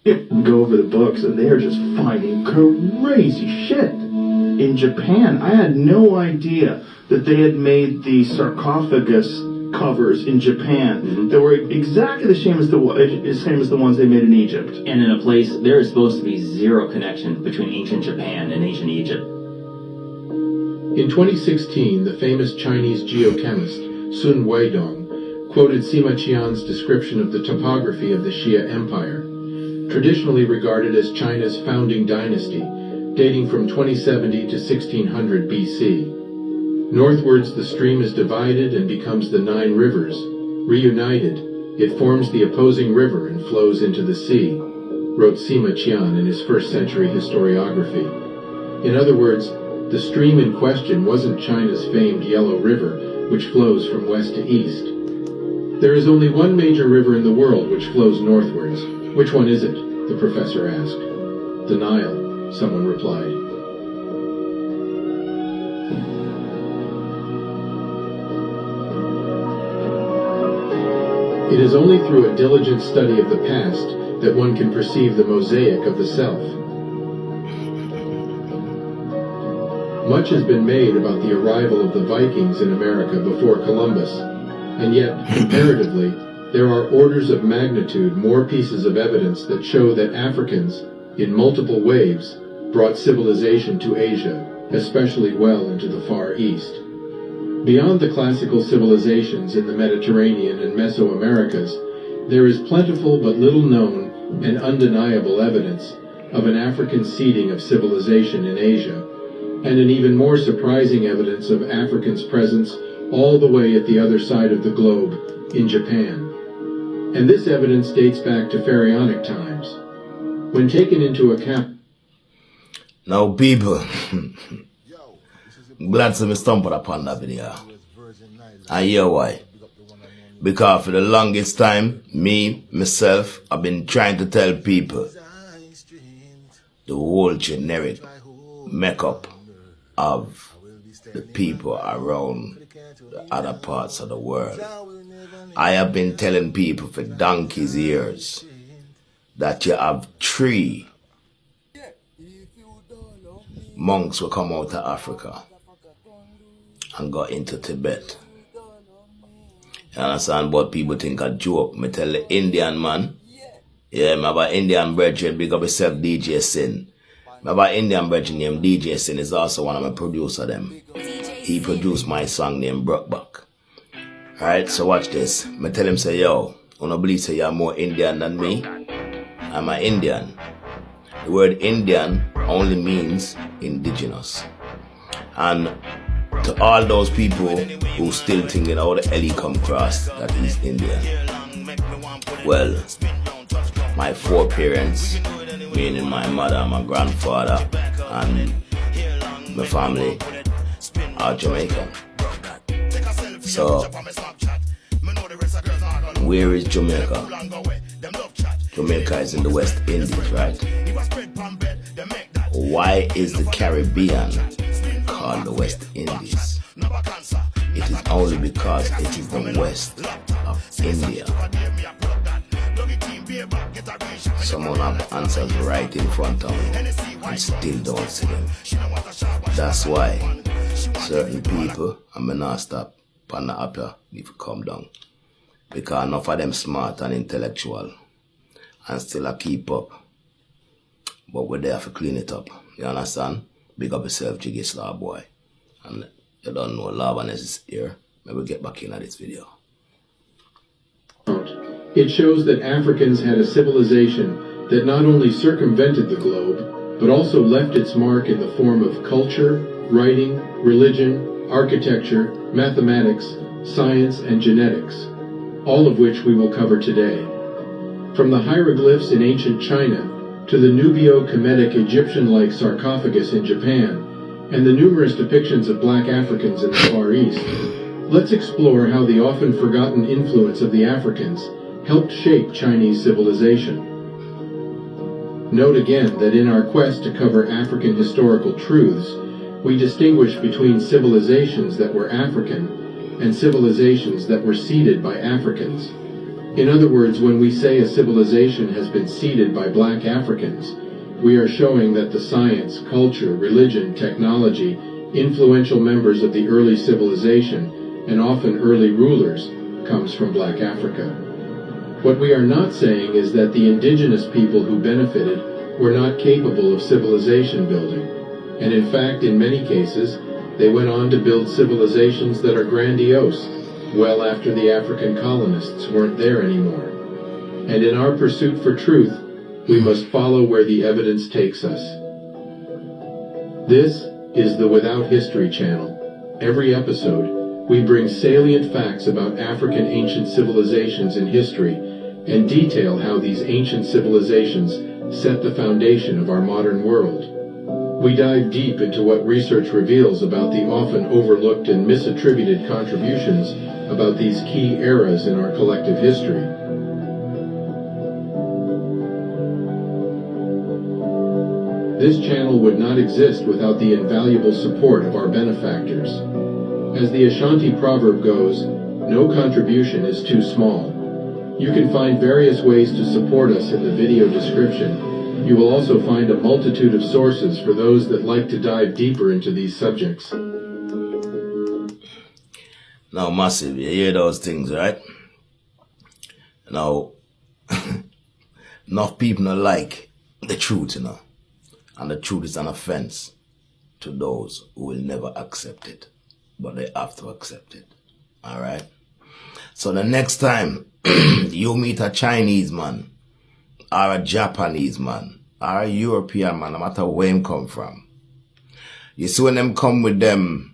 Go over the books, and they're just finding crazy shit. In Japan, I had no idea that they had made the sarcophagus covers in Japan that were exactly the same as the ones they made in Egypt. And in a place, there is supposed to be zero connection between ancient Japan and ancient Egypt. In 2016, the famous Chinese geochemist Sun Weidong quoted Sima Qian's description of the topography of the Xia Empire, traditionally regarded as China's founding dynasty, dating from 2070 to 1600 BC. Northwards, the stream is divided and becomes the 9 rivers. Reunited, it forms the opposing river and flows into the sea, wrote Sima Qian in his first-century historiography. In other words, the stream in question wasn't China's famed Yellow River, which flows from west to east. There is only one major river in the world which flows northwards. Which one is it? The professor asked. The Nile, someone replied. It is only through a diligent study of the past that one can perceive the mosaic of the self. Much has been made about the arrival of the Vikings in America before Columbus, and yet, comparatively, there are orders of magnitude more pieces of evidence that show that Africans, in multiple waves, brought civilization to Asia, especially well into the Far East. Beyond the classical civilizations in the Mediterranean and Mesoamericas, there is plentiful but little known and undeniable evidence of an African seeding of civilization in Asia, and an even more surprising evidence of Africans' presence all the way at the other side of the globe, in Japan. And this evidence dates back to pharaonic times. When taken into account... Now people, glad to me stumbled upon that video. And hear why. Because for the longest time, myself, I've been trying to tell people the whole generic makeup of the people around the other parts of the world. I have been telling people for donkey's years that you have 3 monks will come out of Africa and go into Tibet. You understand? But people think a joke. Me tell the Indian man, yeah, my about Indian brethren, big up yourself, DJ Sin. My about Indian brethren named DJ Sin is also one of my producer them. He produced my song named Brokeback. Alright, so watch this. Me tell him say, yo, you don't believe say you're more Indian than me? I'm an Indian. The word Indian only means indigenous. And to all those people who still thinking how the hell he come across that he's Indian. Well, my 4 parents, meaning my mother, my grandfather, and my family are Jamaican. So, where is Jamaica? Jamaica is in the West Indies, right? Why is the Caribbean called the West Indies? It is only because it is the west of India. Someone have answers right in front of me and still don't see them. That's why certain people, I may not stop on the upper, need to come down. Because enough of them smart and intellectual and still a keep up. But we're there to clean it up. You understand? Big up yourself, Jiggy Star Boy. And you don't know Labanese is here. Maybe get back into this video. It shows that Africans had a civilization that not only circumvented the globe, but also left its mark in the form of culture, writing, religion, architecture, mathematics, science, and genetics, all of which we will cover today. From the hieroglyphs in ancient China to the Nubio-Kemetic Egyptian-like sarcophagus in Japan, and the numerous depictions of black Africans in the Far East, let's explore how the often forgotten influence of the Africans helped shape Chinese civilization. Note again that in our quest to cover African historical truths, we distinguish between civilizations that were African and civilizations that were seeded by Africans. In other words, when we say a civilization has been seeded by black Africans, we are showing that the science, culture, religion, technology, influential members of the early civilization, and often early rulers, comes from black Africa. What we are not saying is that the indigenous people who benefited were not capable of civilization building, and in fact, in many cases, they went on to build civilizations that are grandiose, well after the African colonists weren't there anymore. And in our pursuit for truth, we must follow where the evidence takes us. This is the Without History channel. Every episode, we bring salient facts about African ancient civilizations in history and detail how these ancient civilizations set the foundation of our modern world. We dive deep into what research reveals about the often overlooked and misattributed contributions about these key eras in our collective history. This channel would not exist without the invaluable support of our benefactors. As the Ashanti proverb goes, no contribution is too small. You can find various ways to support us in the video description. You will also find a multitude of sources for those that like to dive deeper into these subjects. Now, massive, you hear those things, right? Now, enough people don't like the truth, you know. And the truth is an offense to those who will never accept it. But they have to accept it. Alright? So the next time you meet a Chinese man, or a Japanese man, or a European man, no matter where him come from, you see when them come with them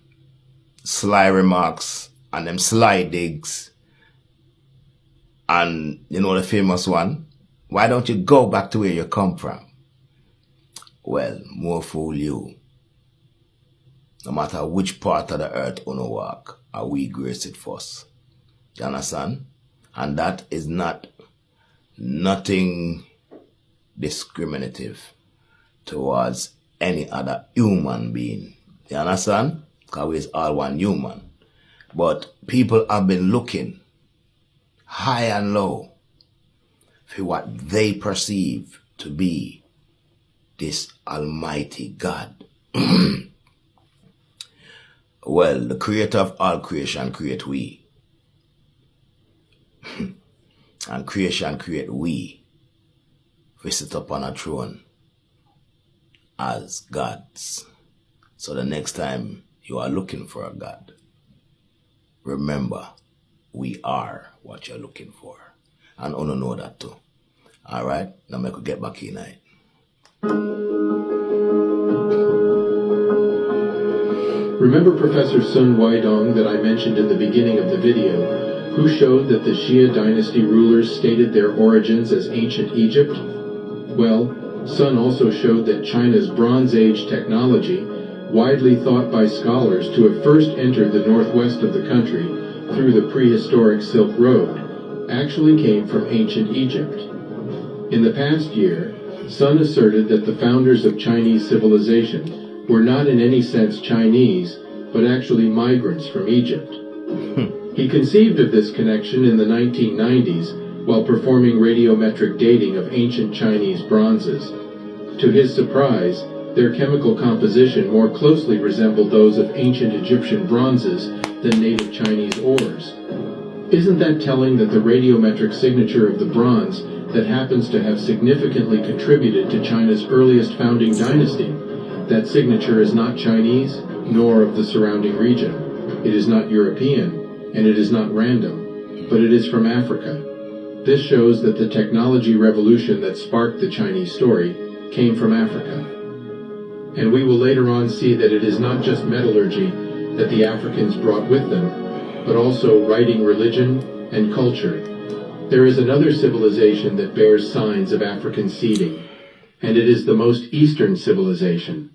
sly remarks, and them sly digs, and you know the famous one, why don't you go back to where you come from? Well, more fool you. No matter which part of the earth you walk, or we grace it first. You understand? And that is nothing discriminative towards any other human being. You understand? Because we're all one human. But people have been looking high and low for what they perceive to be this Almighty God. Well, the creator of all creation create we. And creation create we. We sit upon a throne as gods. So the next time you are looking for a God, remember, we are what you're looking for. And I know that too. Alright? Now I could get back in it. Remember Professor Sun Weidong that I mentioned in the beginning of the video, who showed that the Xia dynasty rulers stated their origins as ancient Egypt? Well, Sun also showed that China's Bronze Age technology, widely thought by scholars to have first entered the northwest of the country through the prehistoric Silk Road, actually came from ancient Egypt. In the past year, Sun asserted that the founders of Chinese civilization were not in any sense Chinese, but actually migrants from Egypt. He conceived of this connection in the 1990s while performing radiometric dating of ancient Chinese bronzes. To his surprise, their chemical composition more closely resembled those of ancient Egyptian bronzes than native Chinese ores. Isn't that telling that the radiometric signature of the bronze that happens to have significantly contributed to China's earliest founding dynasty, that signature is not Chinese, nor of the surrounding region. It is not European, and it is not random, but it is from Africa. This shows that the technology revolution that sparked the Chinese story came from Africa. And we will later on see that it is not just metallurgy that the Africans brought with them, but also writing religion and culture. There is another civilization that bears signs of African seeding, and it is the most Eastern civilization.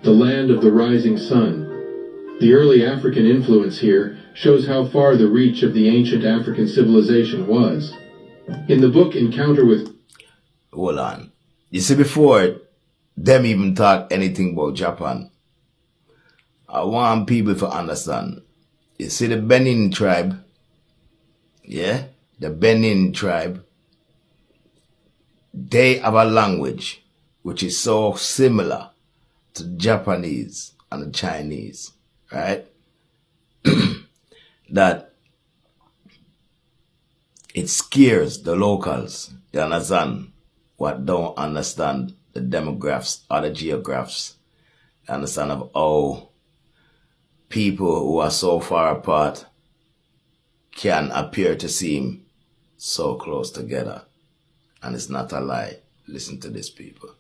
The land of the rising sun. The early African influence here shows how far the reach of the ancient African civilization was. In the book Encounter with... Hold on. You see, before them even talk anything about Japan. I want people to understand. You see the Benin tribe, yeah? The Benin tribe, they have a language which is so similar to Japanese and the Chinese, right? That it scares the locals, you understand, what don't understand the demographics or the geographs, you understand, of how people who are so far apart can appear to seem so close together. And it's not a lie. Listen to this, people.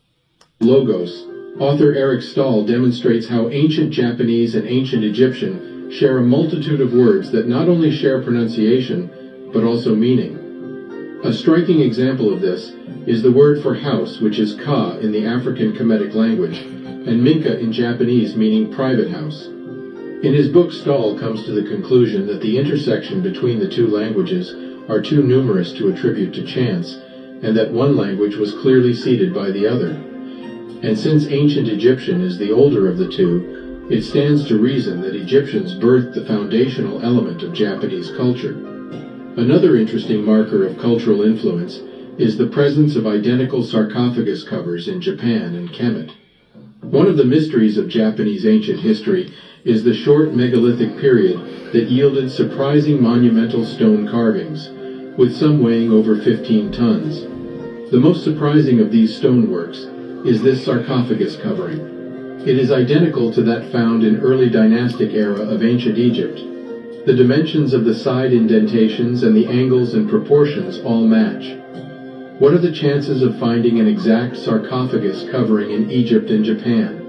Logos. Author Eric Stahl demonstrates how ancient Japanese and ancient Egyptian share a multitude of words that not only share pronunciation, but also meaning. A striking example of this is the word for house, which is ka in the African Kemetic language, and minka in Japanese, meaning private house. In his book, Stahl comes to the conclusion that the intersection between the two languages are too numerous to attribute to chance, and that one language was clearly seeded by the other. And since ancient Egyptian is the older of the two, it stands to reason that Egyptians birthed the foundational element of Japanese culture. Another interesting marker of cultural influence is the presence of identical sarcophagus covers in Japan and Kemet. One of the mysteries of Japanese ancient history is the short megalithic period that yielded surprising monumental stone carvings, with some weighing over 15 tons. The most surprising of these stoneworks is this sarcophagus covering. It is identical to that found in early dynastic era of ancient Egypt. The dimensions of the side indentations and the angles and proportions all match. What are the chances of finding an exact sarcophagus covering in Egypt and Japan?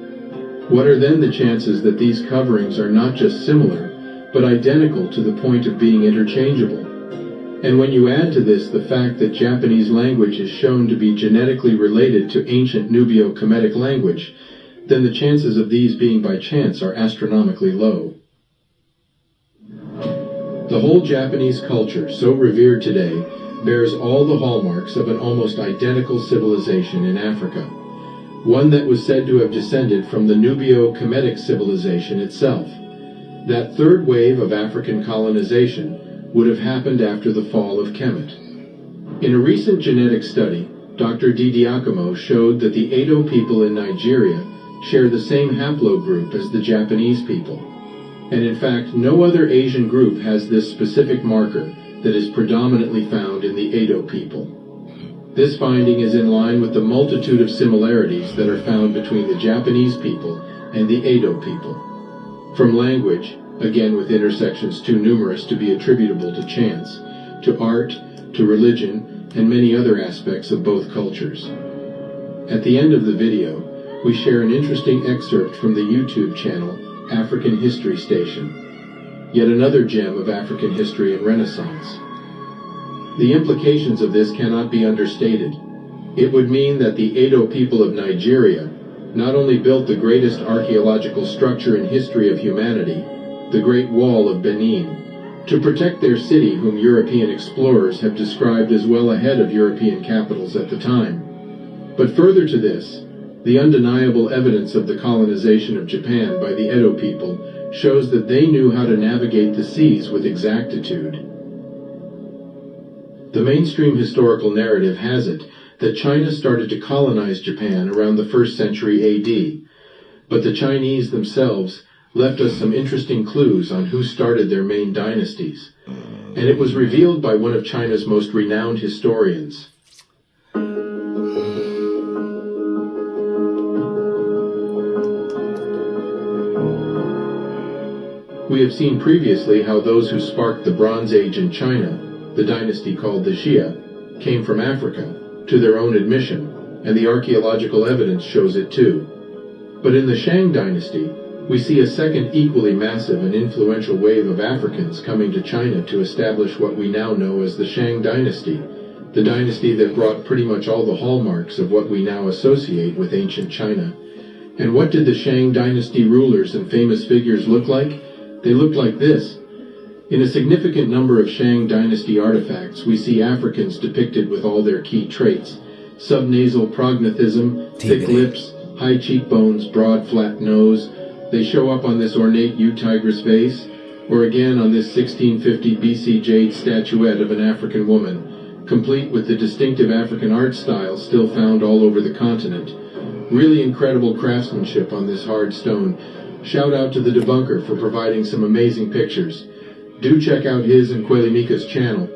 What are then the chances that these coverings are not just similar, but identical to the point of being interchangeable? And when you add to this the fact that Japanese language is shown to be genetically related to ancient Nubio-Kemetic language, then the chances of these being by chance are astronomically low. The whole Japanese culture, so revered today, bears all the hallmarks of an almost identical civilization in Africa, one that was said to have descended from the Nubio-Kemetic civilization itself. That third wave of African colonization would have happened after the fall of Kemet. In a recent genetic study, Dr. Didiakomo showed that the Edo people in Nigeria share the same haplogroup as the Japanese people. And in fact, no other Asian group has this specific marker that is predominantly found in the Edo people. This finding is in line with the multitude of similarities that are found between the Japanese people and the Edo people. From language, again with intersections too numerous to be attributable to chance, to art, to religion, and many other aspects of both cultures. At the end of the video, we share an interesting excerpt from the YouTube channel African History Station, yet another gem of African history and Renaissance. The implications of this cannot be understated. It would mean that the Edo people of Nigeria not only built the greatest archaeological structure in history of humanity, the Great Wall of Benin, to protect their city whom European explorers have described as well ahead of European capitals at the time. But further to this, the undeniable evidence of the colonization of Japan by the Edo people shows that they knew how to navigate the seas with exactitude. The mainstream historical narrative has it that China started to colonize Japan around the 1st century AD, but the Chinese themselves left us some interesting clues on who started their main dynasties, and it was revealed by one of China's most renowned historians. We have seen previously how those who sparked the Bronze Age in China, the dynasty called the Xia, came from Africa, to their own admission, and the archaeological evidence shows it too. But in the Shang dynasty, we see a second equally massive and influential wave of Africans coming to China to establish what we now know as the Shang dynasty, the dynasty that brought pretty much all the hallmarks of what we now associate with ancient China. And what did the Shang dynasty rulers and famous figures look like? They looked like this. In a significant number of Shang dynasty artifacts, we see Africans depicted with all their key traits: subnasal prognathism, thick lips, high cheekbones, broad flat nose. They show up on this ornate yew tigress vase, or again on this 1650 BC jade statuette of an African woman, complete with the distinctive African art style still found all over the continent. Really incredible craftsmanship on this hard stone. Shout out to the debunker for providing some amazing pictures. Do check out his and Quelimika's channel.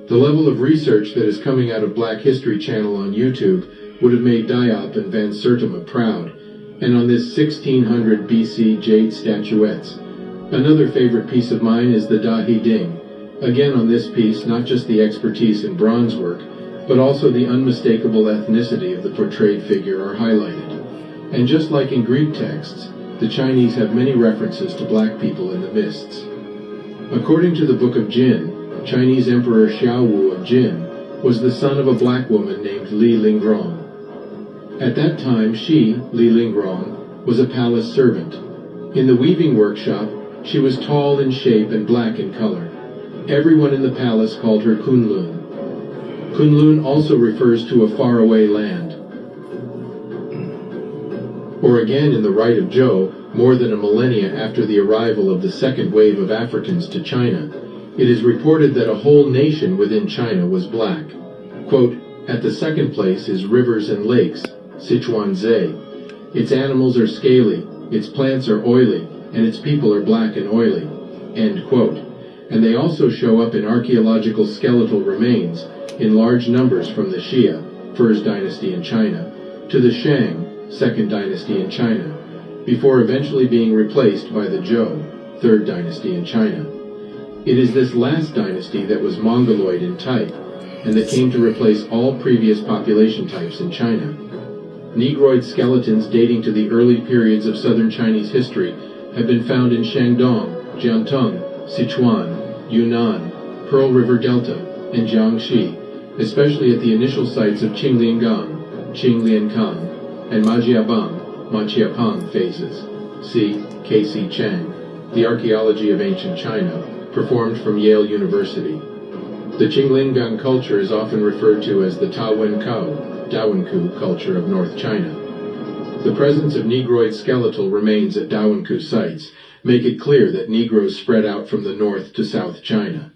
The level of research that is coming out of Black History Channel on YouTube would have made Diop and Van Sertima proud. And on this 1600 BC jade statuettes. Another favorite piece of mine is the Dahi Ding. Again on this piece, not just the expertise in bronze work, but also the unmistakable ethnicity of the portrayed figure are highlighted. And just like in Greek texts, the Chinese have many references to black people in the mists. According to the Book of Jin, Chinese Emperor Xiaowu of Jin was the son of a black woman named Li Lingrong. At that time, she, Li Lingrong, was a palace servant. In the weaving workshop, she was tall in shape and black in color. Everyone in the palace called her Kunlun. Kunlun also refers to a faraway land. Or again in the Rite of Zhou, more than a millennia after the arrival of the second wave of Africans to China, it is reported that a whole nation within China was black. Quote, "At the second place is rivers and lakes, Sichuanzhe. Its animals are scaly, its plants are oily, and its people are black and oily." End quote. And they also show up in archaeological skeletal remains in large numbers from the Xia, First Dynasty in China, to the Shang, Second Dynasty in China, before eventually being replaced by the Zhou, Third Dynasty in China. It is this last dynasty that was Mongoloid in type, and that came to replace all previous population types in China. Negroid skeletons dating to the early periods of southern Chinese history have been found in Shandong, Jiangtung, Sichuan, Yunnan, Pearl River Delta, and Jiangxi, especially at the initial sites of Qingliangang, Qingliankang, and Majiabang phases. See K.C. Chang, The Archaeology of Ancient China, performed from Yale University. The Qingliangang culture is often referred to as the Dawankou culture of North China. The presence of Negroid skeletal remains at Dawankou sites make it clear that Negroes spread out from the north to South China.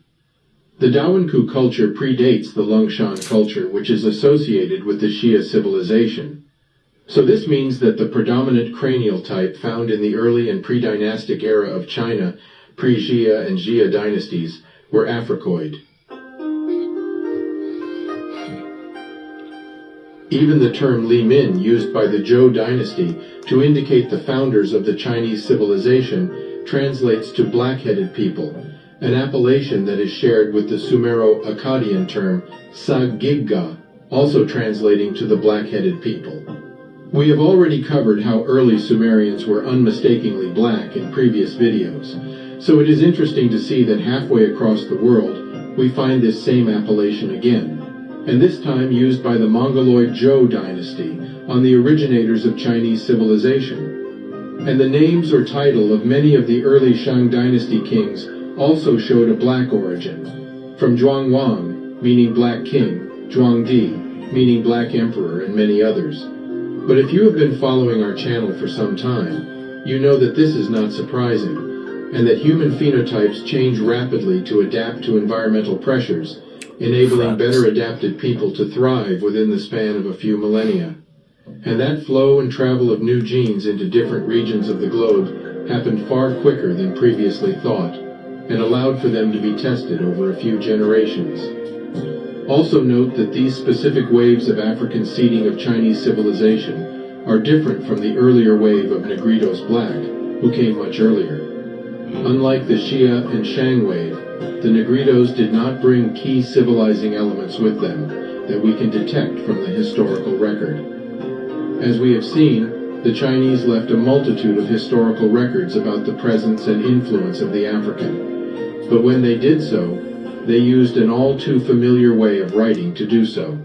The Dawankou culture predates the Lungshan culture, which is associated with the Xia civilization. So this means that the predominant cranial type found in the early and pre-dynastic era of China, pre-Xia and Xia dynasties, were Africoid. Even the term Li Min, used by the Zhou dynasty to indicate the founders of the Chinese civilization, translates to black-headed people, an appellation that is shared with the Sumero-Akkadian term Sagigga, also translating to the black-headed people. We have already covered how early Sumerians were unmistakably black in previous videos, so it is interesting to see that halfway across the world we find this same appellation again, and this time used by the Mongoloid Zhou dynasty on the originators of Chinese civilization. And the names or title of many of the early Shang dynasty kings also showed a black origin, from Zhuangwang, meaning black king, Zhuangdi, meaning black emperor, and many others. But if you have been following our channel for some time, you know that this is not surprising, and that human phenotypes change rapidly to adapt to environmental pressures, enabling better adapted people to thrive within the span of a few millennia. And that flow and travel of new genes into different regions of the globe happened far quicker than previously thought, and allowed for them to be tested over a few generations. Also note that these specific waves of African seeding of Chinese civilization are different from the earlier wave of Negritos Black, who came much earlier. Unlike the Xia and Shang wave, the Negritos did not bring key civilizing elements with them that we can detect from the historical record. As we have seen, the Chinese left a multitude of historical records about the presence and influence of the African. But when they did so, they used an all too familiar way of writing to do so.